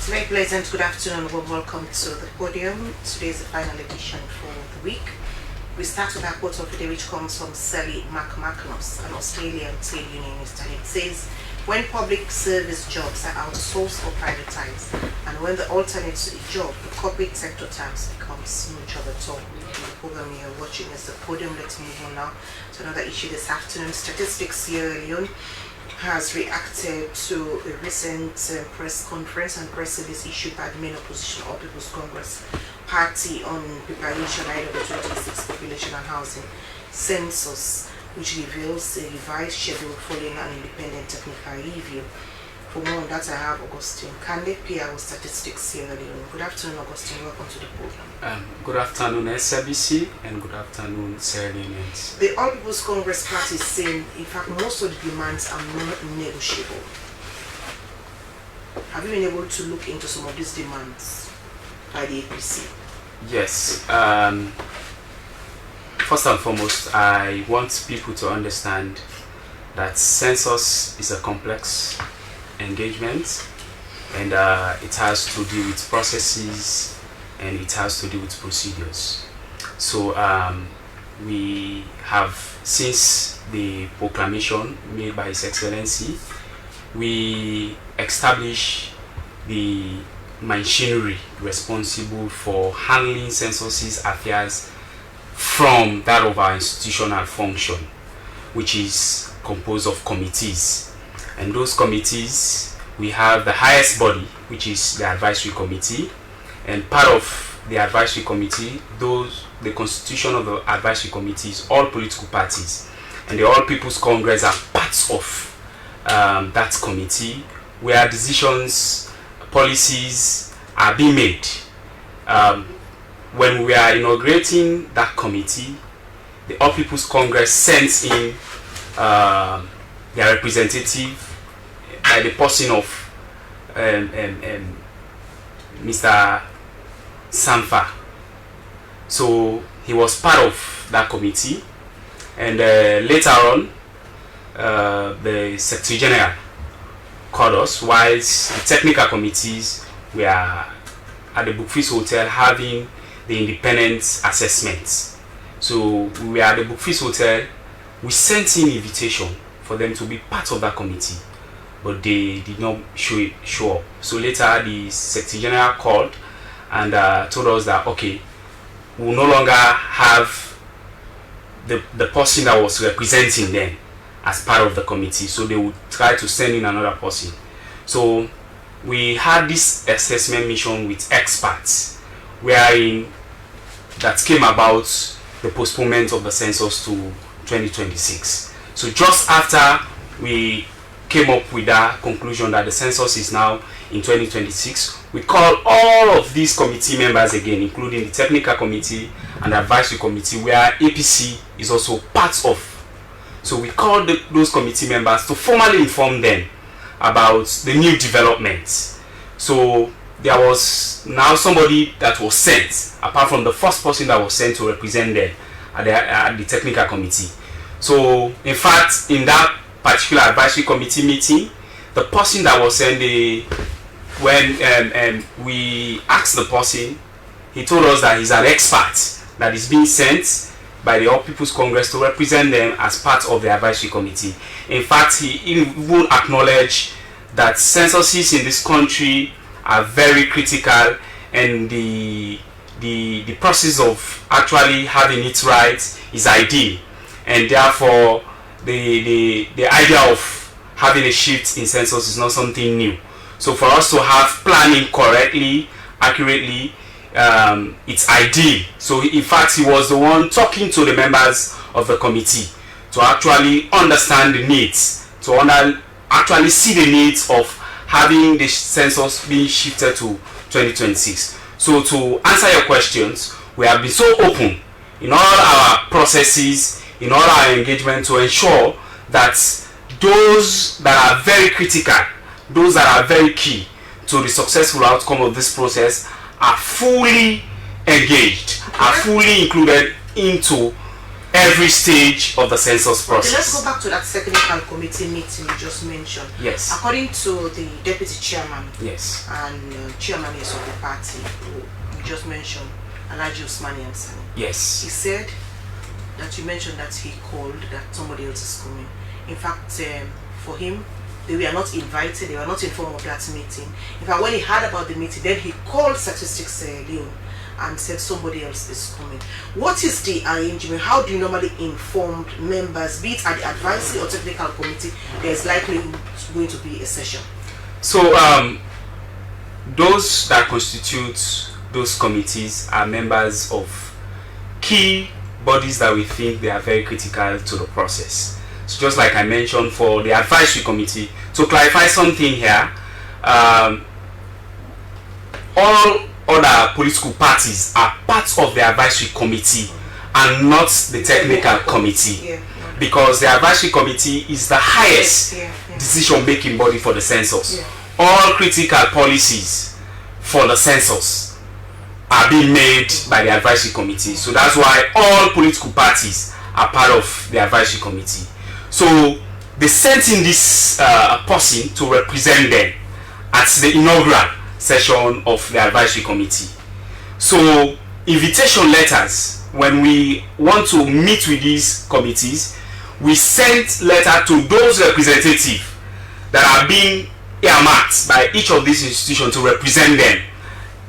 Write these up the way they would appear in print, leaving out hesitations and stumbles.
Very pleasant good afternoon. Welcome to the podium. Today is the final edition for the week. We start with our quote of the day, which comes from Sally McMagnus, an Australian trade unionist, and it says, when public service jobs are outsourced or privatized, and when the alternate to the job, the corporate sector terms, becomes no job at all. The program you're watching is the podium. Let's move on now to another issue this afternoon. Statistics Sierra Leone has reacted to a recent press conference and press release issued by the main opposition All People's Congress Party on preparation ahead of the 2026 Population and Housing Census, which reveals a revised schedule following an independent technical review. For more on that, I have Agustin Kanneh, PR Statistics Sierra Leone. Good afternoon, Agustin. Welcome to the program. Good afternoon, SABC, and good afternoon, Sierra Leoneans. The All People's Congress Party is saying, in fact, most of the demands are non-negotiable. Have you been able to look into some of these demands by the APC? Yes. First and foremost, I want people to understand that census is a complex engagement, and it has to do with processes and it has to do with procedures. So we have, since the proclamation made by His Excellency, we established the machinery responsible for handling census affairs from that of our institutional function, which is composed of committees. And those committees, we have the highest body, which is the advisory committee, and part of the advisory committee, the constitution of the advisory committee is all political parties, and the All People's Congress are parts of that committee, where decisions, policies are being made. When we are inaugurating that committee, the All People's Congress sends in their representative by the person of Mr. Sanfa. So he was part of that committee, and later on the Secretary General called us whilst the technical committees were at the Bookfeast Hotel having the independent assessment. So we were at the Bookfeast Hotel. We sent in invitation for them to be part of that committee, but they did not show up. So later the Secretary General called and told us that okay, we will no longer have the person that was representing them as part of the committee, so they would try to send in another person. So we had this assessment mission with experts, wherein that came about the postponement of the census to 2026. So just after we came up with that conclusion that the census is now in 2026, we called all of these committee members again, including the technical committee and the advisory committee, where APC is also part of. So we called those committee members to formally inform them about the new developments. So there was now somebody that was sent, apart from the first person that was sent to represent them at the technical committee. So in fact, in that particular advisory committee meeting, the person that was sent, when we asked the person, he told us that he's an expert that is being sent by the All People's Congress to represent them as part of the advisory committee. In fact, he even acknowledged that censuses in this country are very critical, and the process of actually having it right is ideal, and therefore the idea of having a shift in census is not something new. So for us to have planning correctly, accurately, it's ideal. So in fact, he was the one talking to the members of the committee to actually understand the needs, to actually see the needs of having the census being shifted to 2026. So to answer your questions, we have been so open in all our processes, in all our engagement, to ensure that those that are very critical, those that are very key to the successful outcome of this process are fully engaged, are fully included into every stage of the census process. Okay, let's go back to that technical committee meeting you just mentioned. Yes. According to the deputy chairman, yes, and chairman of the party, who you just mentioned, Agustin, yes, he said that you mentioned that he called that somebody else is coming. In fact, for him, they were not invited, they were not informed of that meeting. In fact, when he heard about the meeting, then he called Statistics Leon and said somebody else is coming. What is the arrangement? How do you normally inform members, be it at the advisory or technical committee, there's likely going to be a session? So those that constitute those committees are members of key bodies that we think they are very critical to the process. So just like I mentioned, for the advisory committee, to clarify something here, all other political parties are part of the advisory committee and not the technical committee, because the advisory committee is the highest decision-making body for the census. All critical policies for the census are being made by the advisory committee. So that's why all political parties are part of the advisory committee. So they sent in this person to represent them at the inaugural session of the advisory committee. So invitation letters, when we want to meet with these committees, we send letter to those representatives that are being earmarked by each of these institutions to represent them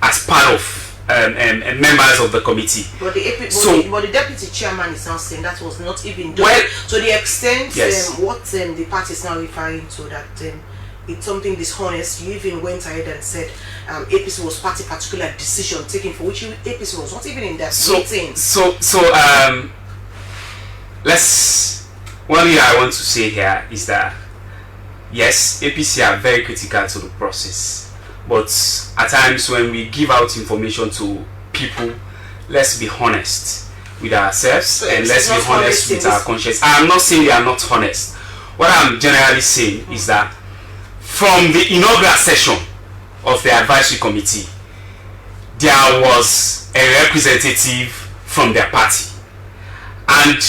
as part of members of the committee. But the deputy chairman is now saying that was not even done. Well, to the extent what the party is now referring to, that it's something dishonest. You even went ahead and said APC was party particular decision taken, for which APC was not even in that meeting. One thing I want to say here is that yes, APC are very critical to the process, but at times when we give out information to people, let's be honest with ourselves, so and let's be honest with our conscience. I'm not saying they are not honest. What I'm generally saying is that from the inaugural session of the advisory committee, there was a representative from their party, and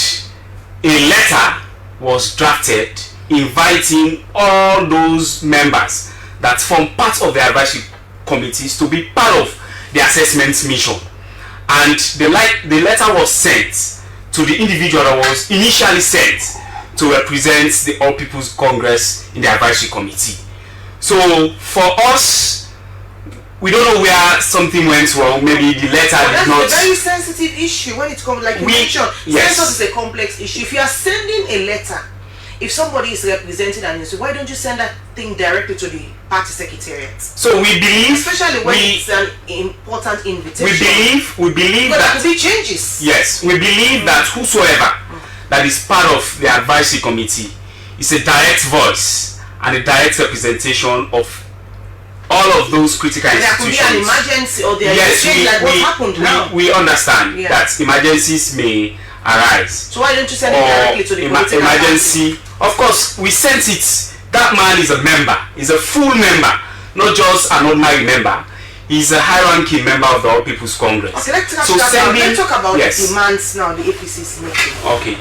a letter was drafted inviting all those members that form part of the advisory committees to be part of the assessment mission. And the letter was sent to the individual that was initially sent to represent the All People's Congress in the advisory committee. So for us, we don't know where something went wrong. Maybe the letter did not. That's a very sensitive issue when it comes, like you mentioned. Census is a complex issue. If you are sending a letter, if somebody is represented and you say, why don't you send that thing directly to the party secretariat? So we believe, especially when it's an important invitation. We believe that there could be changes. Yes, we believe that whosoever that is part of the advisory committee is a direct voice and a direct representation of all of those critical institutions. There could be an emergency, or there is change like what happened now. We understand that emergencies may arise. So why don't you send it directly to the political emergency party? Of course, we sent it. That man is a member, is a full member, not just an ordinary member. He's a high-ranking member of the All People's Congress. Okay, let's talk about the demands now. The APC is making. Okay.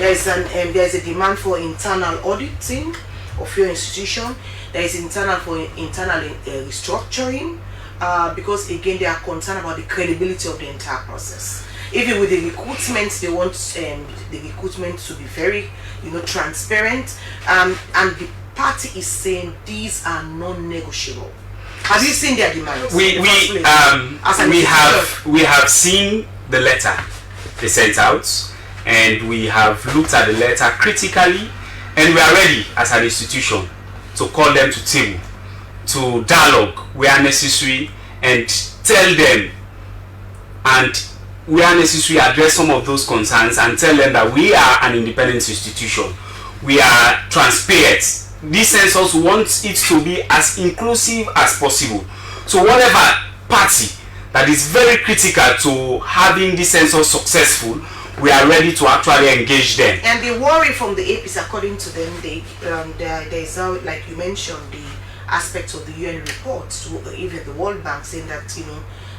There's a demand for internal auditing of your institution. There is internal restructuring, because again they are concerned about the credibility of the entire process. Even with the recruitment, they want the recruitment to be very, transparent. And the party is saying these are non-negotiable. Have you seen their demands? We have seen the letter they sent out, and we have looked at the letter critically, and we are ready as an institution to call them to table, to dialogue where necessary, and tell them, and where necessary address some of those concerns and tell them that we are an independent institution. We are transparent. This census wants it to be as inclusive as possible. So whatever party that is very critical to having this census successful we are ready to actually engage them. And the worry from the APC, according to them, there's like you mentioned, the aspects of the UN report, even the World Bank, saying that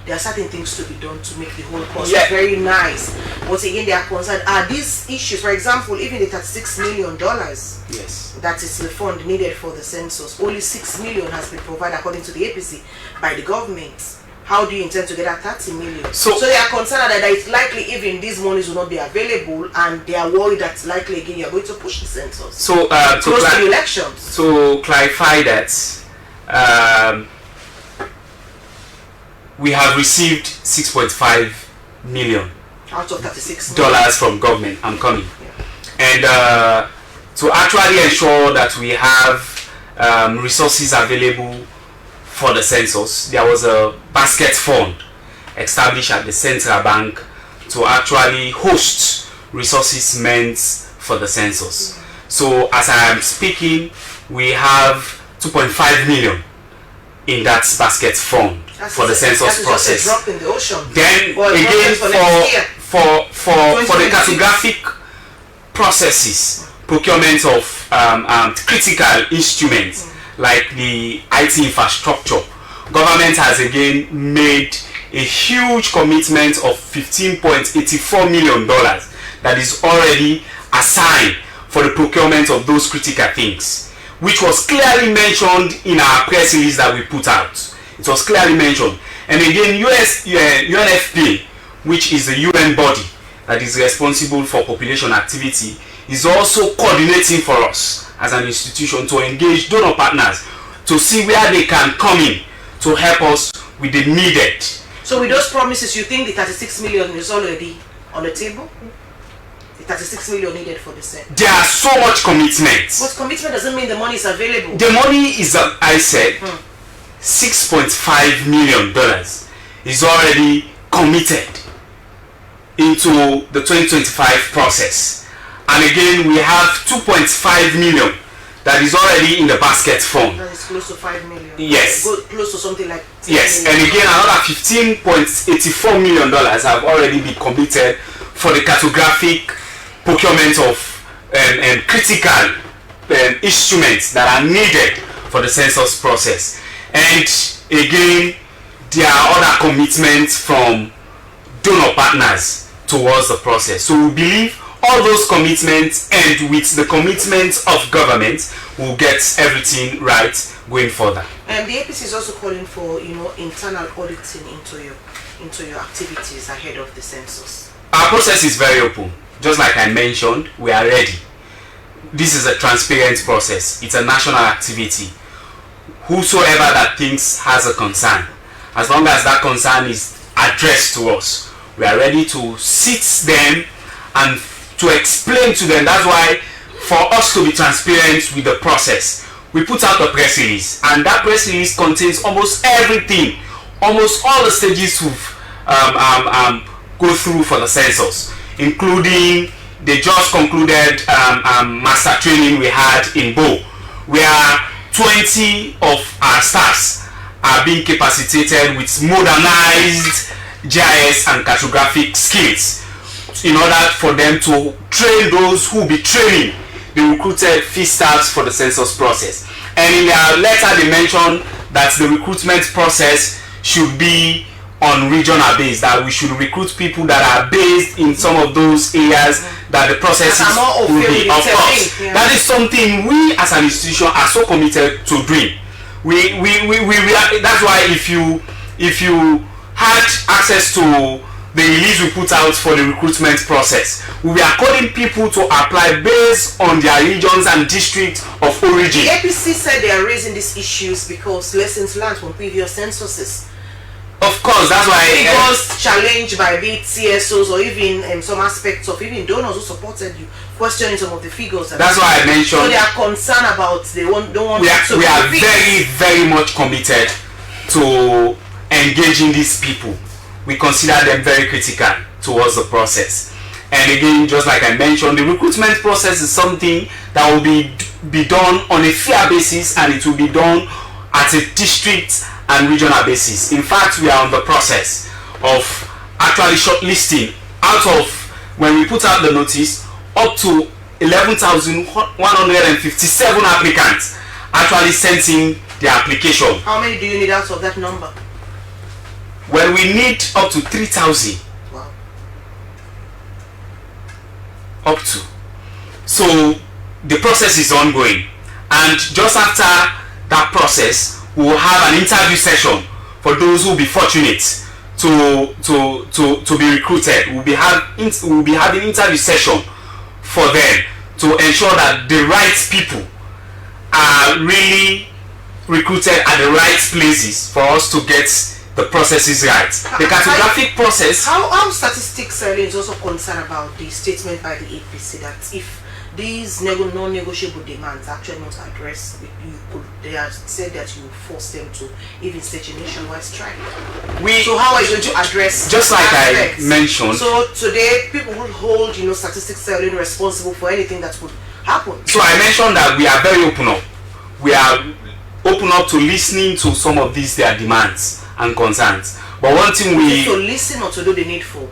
there are certain things to be done to make the whole process very nice. But again, they are concerned, are these issues, for example, even the $36 million, that is the fund needed for the census, only $6 million has been provided, according to the APC, by the government. How do you intend to get that 30 million? So they are concerned that it's likely even these monies will not be available, and they are worried that likely again you are going to push the census. So close to the elections. To clarify that, we have received $6.5 million out of $36 million from government. I'm coming. And to actually ensure that we have resources available for the census, there was a basket fund established at the central bank to actually host resources meant for the census. So as I am speaking, we have 2.5 million in that basket fund for the census process. Just a drop in the ocean. Then again, for the cartographic processes, procurement of critical instruments like the IT infrastructure, government has again made a huge commitment of $15.84 million that is already assigned for the procurement of those critical things, which was clearly mentioned in our press release that we put out. It was clearly mentioned. And again, UNFPA, which is the UN body that is responsible for population activity, is also coordinating for us as an institution to engage donor partners to see where they can come in to help us with the needed. So with those promises, you think the 36 million is already on the table? The 36 million needed for the census? There are so much commitment. But commitment doesn't mean the money is available. The money is, I said, $6.5 million is already committed into the 2025 process. And again, we have 2.5 million that is already in the basket fund. That is close to 5 million. Yes. Close to something like 10 yes. million. And again, another $15.84 million have already been committed for the cartographic procurement of critical instruments that are needed for the census process. And again, there are other commitments from donor partners towards the process. So we believe all those commitments, and with the commitments of government, will get everything right going further. And the APC is also calling for internal auditing into your activities ahead of the census. Our process is very open. Just like I mentioned, we are ready. This is a transparent process. It's a national activity. Whosoever that thinks has a concern, as long as that concern is addressed to us, we are ready to sit them and to explain to them. That's why, for us to be transparent with the process, we put out a press release, and that press release contains almost everything, almost all the stages we've go through for the census, including the just concluded master training we had in Bo, where 20 of our staffs are being capacitated with modernized GIS and cartographic skills in order for them to train those who will be training the recruited field staffs for the census process. And in their letter they mentioned that the recruitment process should be on regional base, that we should recruit people that are based in some of those areas that the process will be. Of course, that is something we as an institution are so committed to doing. We that's why if you had access to the release we put out for the recruitment process, we are calling people to apply based on their regions and districts of origin. The APC said they are raising these issues because lessons learned from previous censuses. Of course, that's why it was challenged by the CSOs or even some aspects of even donors who supported you, questioning some of the figures. That's why I mentioned. So they are concerned about don't want. We are very, very much committed to engaging these people. We consider them very critical towards the process. And again, just like I mentioned, the recruitment process is something that will be done on a fair basis, and it will be done at a district and regional basis. In fact, we are on the process of actually shortlisting out of when we put out the notice, up to 11,157 applicants actually sent in their application. How many do you need out of that number? Well, we need up to 3,000. Wow. Up to. So the process is ongoing, and just after that process, we will have an interview session for those who will be fortunate to be recruited. We'll be having interview session for them to ensure that the right people are really recruited at the right places for us to get the processes right. The cartographic process. How statistics is also concerned about the statement by the APC that if these non-negotiable demands are actually not addressed, they have said that you force them to even stage a nationwide strike. So how are you going to address just like aspects? I mentioned? So today people will hold statistics selling responsible for anything that would happen. So I mentioned that we are very open up. We are open up to listening to some of these their demands and concerns. But one thing we to listen or to do the needful.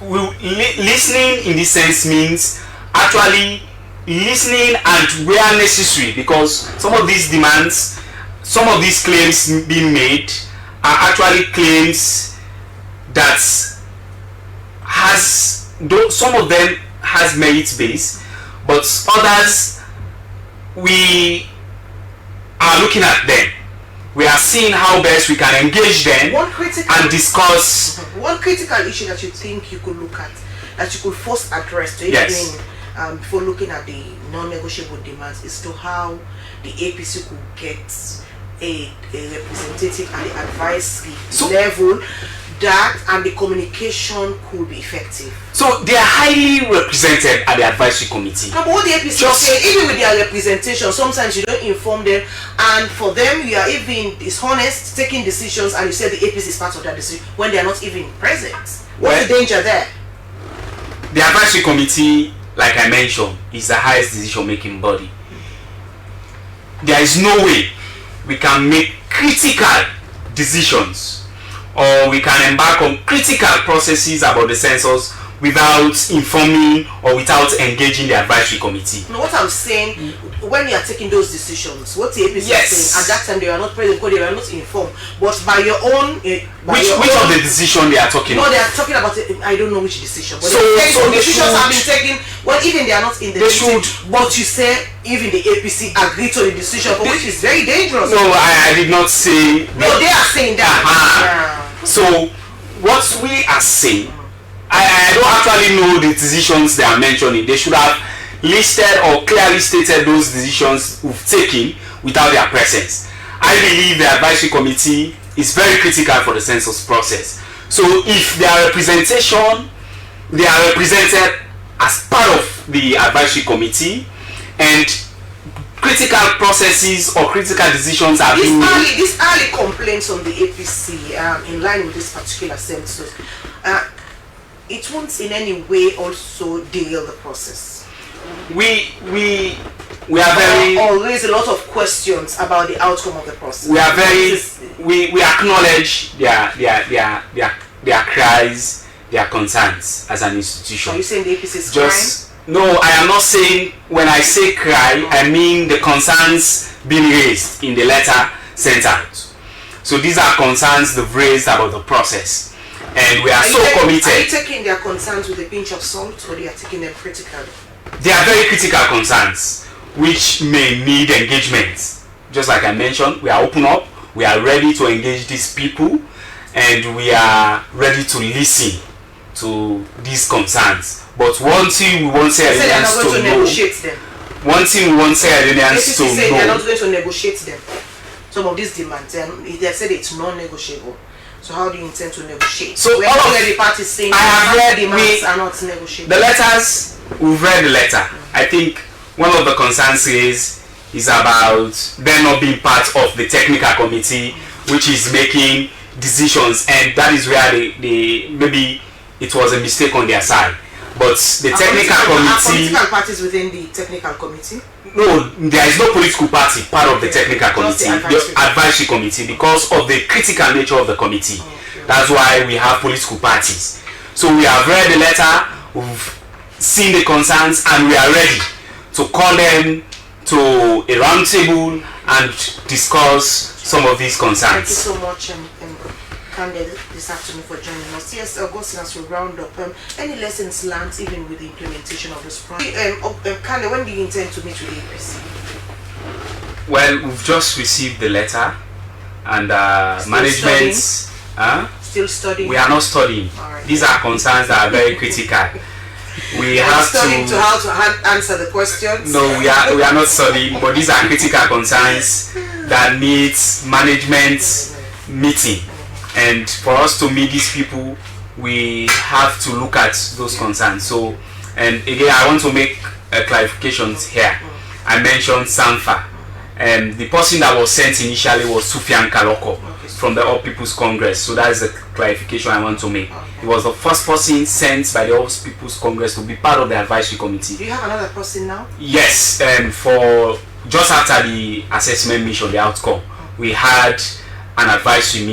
Listening in this sense means actually listening and where necessary, because some of these demands, some of these claims being made are actually claims that some of them has merit base, but others we are looking at them. We are seeing how best we can engage them and discuss. One critical issue that you think you could look at, that you could first address to before looking at the non-negotiable demands, is to how the APC could get a representative at the advisory level that and the communication could be effective. So they are highly represented at the advisory committee. No, but what the APC say, even with their representation, sometimes you don't inform them, and for them you are even dishonest taking decisions, and you say the APC is part of that decision when they are not even present. What's the danger there? The advisory committee, like I mentioned, is the highest decision-making body. There is no way we can make critical decisions or we can embark on critical processes about the census without informing or without engaging the advisory committee. No, what I'm saying, when you are taking those decisions, what the APC is saying, at that time they are not present because they were not informed, but by your own... which of the decision they are talking about? No, they are talking about, I don't know which decision, but so decisions have been taken, well, even they are not in the meeting, but you say even the APC agreed to the decision, which is very dangerous. No, I did not say... No, they are saying that. So, what we are saying, I don't actually know the decisions they are mentioning. They should have listed or clearly stated those decisions we've taken without their presence. I believe the advisory committee is very critical for the census process. So if they are represented as part of the advisory committee, and critical processes or critical decisions are being made. These early complaints on the APC in line with this particular census, it won't in any way also derail the process. We are very or raise a lot of questions about the outcome of the process. We are very we acknowledge their cries, their concerns as an institution. Are you saying the APC is crying? No, I am not saying, when I say cry, I mean the concerns being raised in the letter sent out. So these are concerns they've raised about the process. And we are committed. Are you taking their concerns with a pinch of salt, or they are taking them critically? They are very critical concerns, which may need engagement. Just like I mentioned, we are open up, we are ready to engage these people, and we are ready to listen to these concerns. But one thing we won't say Iranians to know. One thing we won't say Iranians to know. They are not going to negotiate them. Some of these demands, they said it's non-negotiable. So how do you intend to negotiate? So all of the parties saying demands are not negotiable. The letters, we've read the letter. I think one of the concerns is about them not being part of the technical committee, which is making decisions, and that is where they maybe it was a mistake on their side. But the technical committee... Are political parties within the technical committee? No, there is no political party part of the technical committee, the advisory committee, because of the critical nature of the committee. That's why we have political parties. So we have read the letter, we've seen the concerns, and we are ready to call them to a round table and discuss some of these concerns. Thank you so much, Kanneh, this afternoon for joining us. Yes, Agustin, as we round up, any lessons learned even with the implementation of this project? Kanneh, when do you intend to meet with the APC? Well, we've just received the letter, and management. Still studying? We are not studying. Right. These are concerns that are very critical. We have studying to how to answer the questions. No, we are not studying, but these are critical concerns that needs management meeting. And for us to meet these people, we have to look at those concerns. So, and again, I want to make clarifications here. I mentioned Sanfa, and the person that was sent initially was Sufian Kaloko from the All People's Congress. So that is the clarification I want to make. He was the first person sent by the All People's Congress to be part of the advisory committee. Do you have another person now? Yes, for just after the assessment mission, the outcome, we had an advisory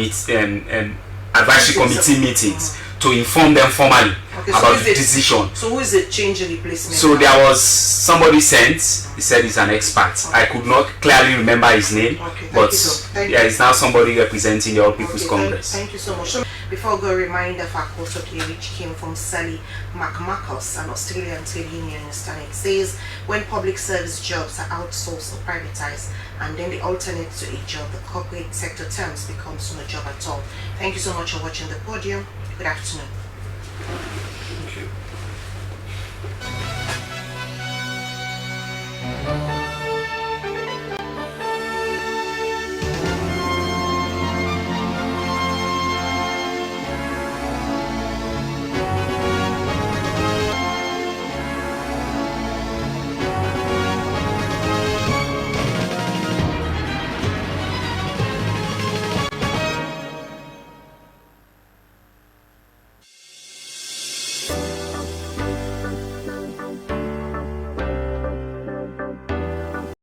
committee meetings to inform them formally about the decision. So who is the change in replacement? So there was somebody sent. He said he's an expert. I could not clearly remember his name, but yeah, it's now somebody representing the All People's Congress. Thank you so much. Before I go, a reminder for our quote of the day, which came from Sally McMacus, an Australian trade unionist, and it says, when public service jobs are outsourced or privatized, and then the alternate to a job, the corporate sector terms becomes no job at all. Thank you so much for watching the podium. Good afternoon.